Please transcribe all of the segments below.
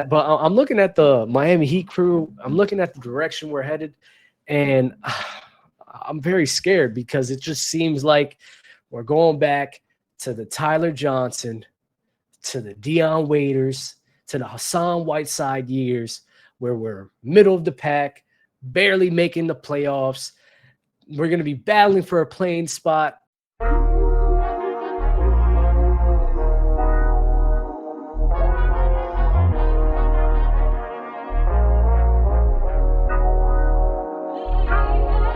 But I'm looking at the Miami Heat crew. I'm looking at the direction we're headed, and I'm very scared because it just seems like we're going back to the Tyler Johnson, to the Dion Waiters, to the Hassan Whiteside years where we're middle of the pack, barely making the playoffs. We're going to be battling for a playing spot.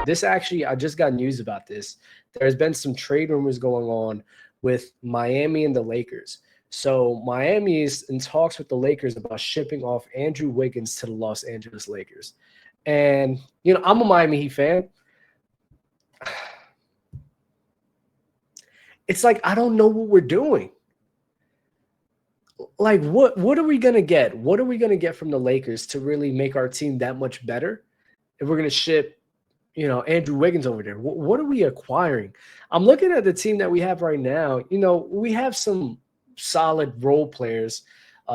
This actually, I just got news about this. There's been some trade rumors going on with Miami and the Lakers. So Miami is in talks with the Lakers about shipping off Andrew Wiggins to the Los Angeles Lakers. And, I'm a Miami Heat fan. It's like, I don't know what we're doing. Like, what are we going to get? What are we going to get from the Lakers to really make our team that much better if we're going to ship Andrew Wiggins over there? What are we acquiring? I'm looking at the team that we have right now. We have some solid role players,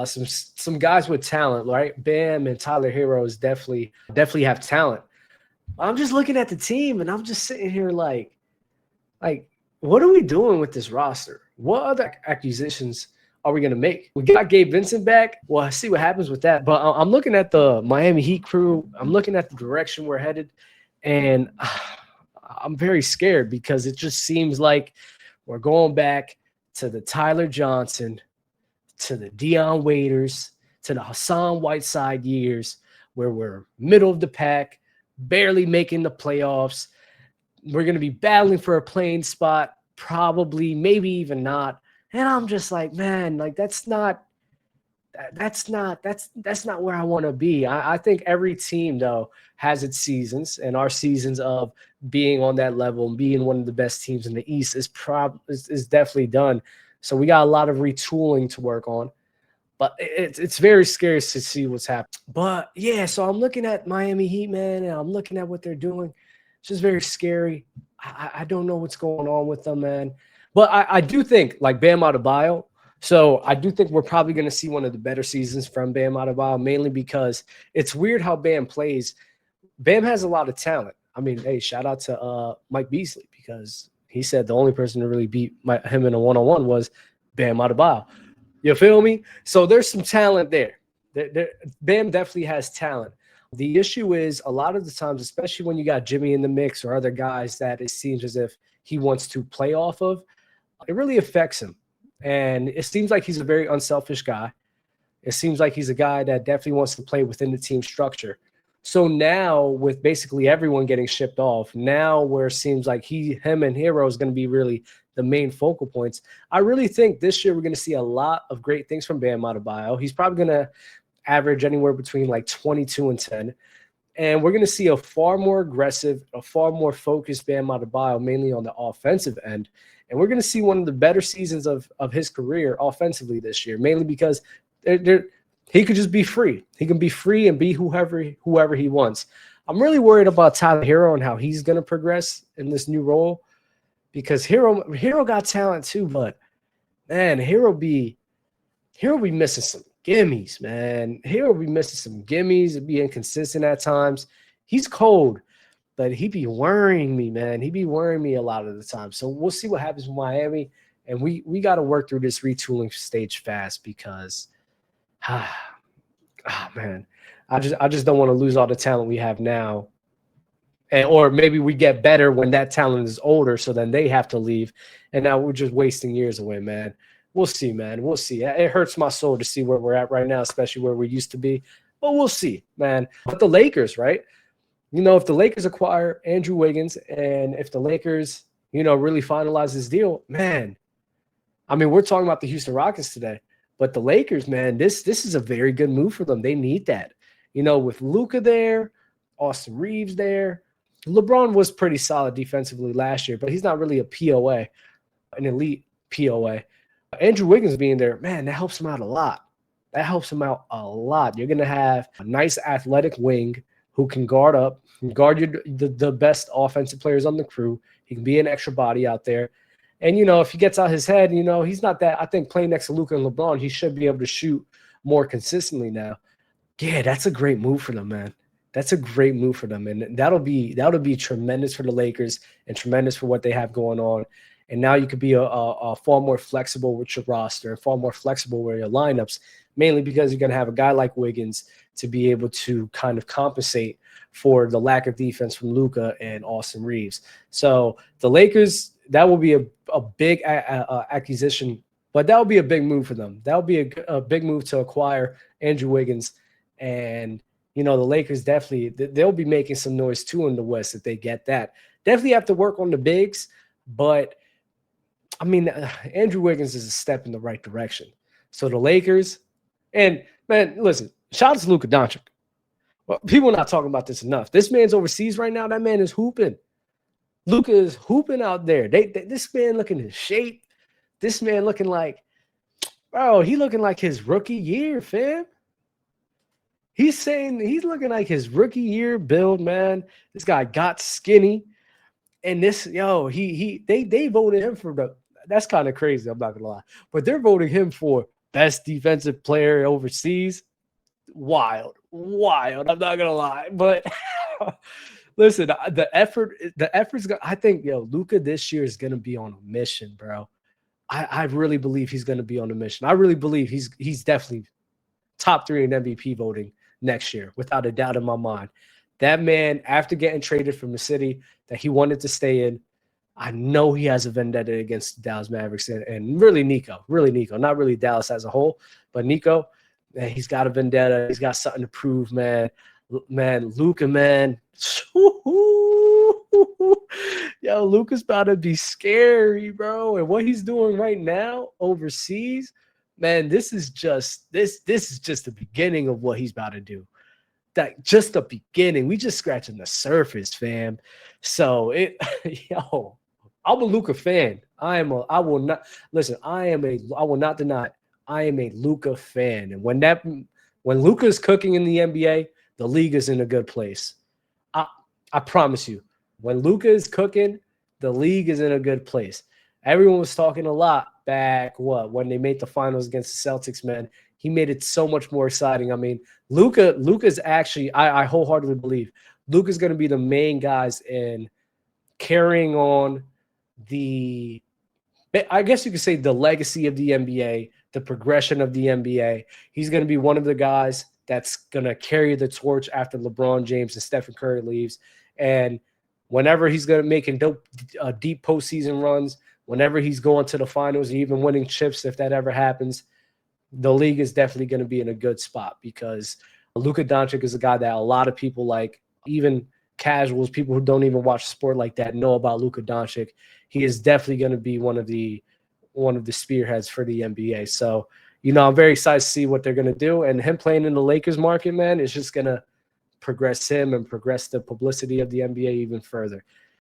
some guys with talent, right? Bam and Tyler Hero is definitely have talent. I'm just looking at the team and I'm just sitting here like, what are we doing with this roster? What other acquisitions are we going to make? We got Gabe Vincent back. Well, I see what happens with that. But I'm looking at the Miami Heat crew. I'm looking at the direction we're headed. And I'm very scared because it just seems like we're going back to the Tyler Johnson, to the Dion Waiters, to the Hassan Whiteside years where we're middle of the pack, barely making the playoffs. We're going to be battling for a playing spot, probably, maybe even not. And I'm just like, man, like that's not where I want to be. I think every team, though, has its seasons, and our seasons of being on that level and being one of the best teams in the East is definitely done. So we got a lot of retooling to work on, but it's very scary to see what's happening. But yeah, so I'm looking at Miami Heat, man, and I'm looking at what they're doing. It's just very scary. I don't know what's going on with them, man. But I do think, like Bam Adebayo, so I do think we're probably going to see one of the better seasons from Bam Adebayo, mainly because it's weird how Bam plays. Bam has a lot of talent. I mean, hey, shout out to Mike Beasley, because he said the only person to really beat him in a one-on-one was Bam Adebayo. You feel me? So there's some talent there. Bam definitely has talent. The issue is a lot of the times, especially when you got Jimmy in the mix or other guys that it seems as if he wants to play off of, it really affects him. And it seems like he's a very unselfish guy. It seems like he's a guy that definitely wants to play within the team structure. So now, with basically everyone getting shipped off, now where it seems like him and Hero is going to be really the main focal points, I really think this year we're going to see a lot of great things from Bam Adebayo. He's probably going to average anywhere between like 22 and 10. And we're going to see a far more aggressive, a far more focused Bam Adebayo, mainly on the offensive end. And we're going to see one of the better seasons of his career offensively this year, mainly because he could just be free. He can be free and be whoever he wants. I'm really worried about Tyler Hero and how he's going to progress in this new role, because Hero got talent too, but man, Hero be missing some gimmies, man. Hero be missing some gimmies and be inconsistent at times. He's cold, but he be worrying me, man. He be worrying me a lot of the time. So we'll see what happens with Miami, and we got to work through this retooling stage fast, because man, I just don't want to lose all the talent we have now. Or maybe we get better when that talent is older, so then they have to leave, and now we're just wasting years away, man. We'll see, man. We'll see. It hurts my soul to see where we're at right now, especially where we used to be. But we'll see, man. But the Lakers, right? If the Lakers acquire Andrew Wiggins, and if the Lakers, really finalize this deal, man, I mean, we're talking about the Houston Rockets today, but the Lakers, man, this is a very good move for them. They need that. With Luka there, Austin Reeves there. LeBron was pretty solid defensively last year, but he's not really a POA, an elite POA. Andrew Wiggins being there, man, that helps him out a lot. That helps him out a lot. You're going to have a nice athletic wing who can guard up, guard the best offensive players on the crew. He can be an extra body out there. And, if he gets out his head, he's not that. I think playing next to Luka and LeBron, he should be able to shoot more consistently now. Yeah, that's a great move for them, man. That's a great move for them, and that'll be tremendous for the Lakers and tremendous for what they have going on. And now you could be a far more flexible with your roster, far more flexible with your lineups, mainly because you're going to have a guy like Wiggins to be able to kind of compensate for the lack of defense from Luka and Austin Reeves. So the Lakers, that will be a big acquisition, but that will be a big move for them. That will be a big move to acquire Andrew Wiggins. And, you know, the Lakers definitely, they'll be making some noise too in the West if they get that. Definitely have to work on the bigs, but I mean, Andrew Wiggins is a step in the right direction. So the Lakers, and man, listen, shout out to Luka Doncic. Well, people are not talking about this enough. This man's overseas right now. That man is hooping. Luka is hooping out there. This man looking in shape. This man looking like, bro, he looking like his rookie year, fam. He's saying he's looking like his rookie year build, man. This guy got skinny. And this, they voted him for that's kind of crazy. I'm not going to lie. But they're voting him for best defensive player overseas. Wild. I'm not going to lie. But listen, the effort's I think, Luka this year is going to be on a mission, bro. I really believe he's going to be on a mission. I really believe he's definitely top 3 in MVP voting next year, without a doubt in my mind. That man, after getting traded from the city that he wanted to stay in, I know he has a vendetta against the Dallas Mavericks and really Nico, not really Dallas as a whole, but Nico, man, he's got a vendetta. He's got something to prove, man. Man, Luka, man. Yo, Luka's about to be scary, bro. And what he's doing right now overseas, man, this is just the beginning of what he's about to do. That just the beginning. We just scratching the surface, fam. So I'm a Luka fan. I will not deny I am a Luka fan. And when Luka is cooking in the NBA, the league is in a good place. I promise you. When Luka is cooking, the league is in a good place. Everyone was talking a lot back when they made the finals against the Celtics, man. He made it so much more exciting. I mean, Luka's actually, I wholeheartedly believe Luka's going to be the main guys in carrying on I guess you could say the legacy of the NBA, the progression of the NBA. He's going to be one of the guys that's going to carry the torch after LeBron James and Stephen Curry leaves. And whenever he's going to make deep postseason runs, whenever he's going to the finals, even winning chips, if that ever happens, the league is definitely going to be in a good spot because Luka Doncic is a guy that a lot of people, like even casuals, people who don't even watch sport like that, know about Luka Doncic. He is definitely going to be one of the spearheads for the NBA. So, I'm very excited to see what they're going to do. And him playing in the Lakers market, man, is just going to progress him and progress the publicity of the NBA even further.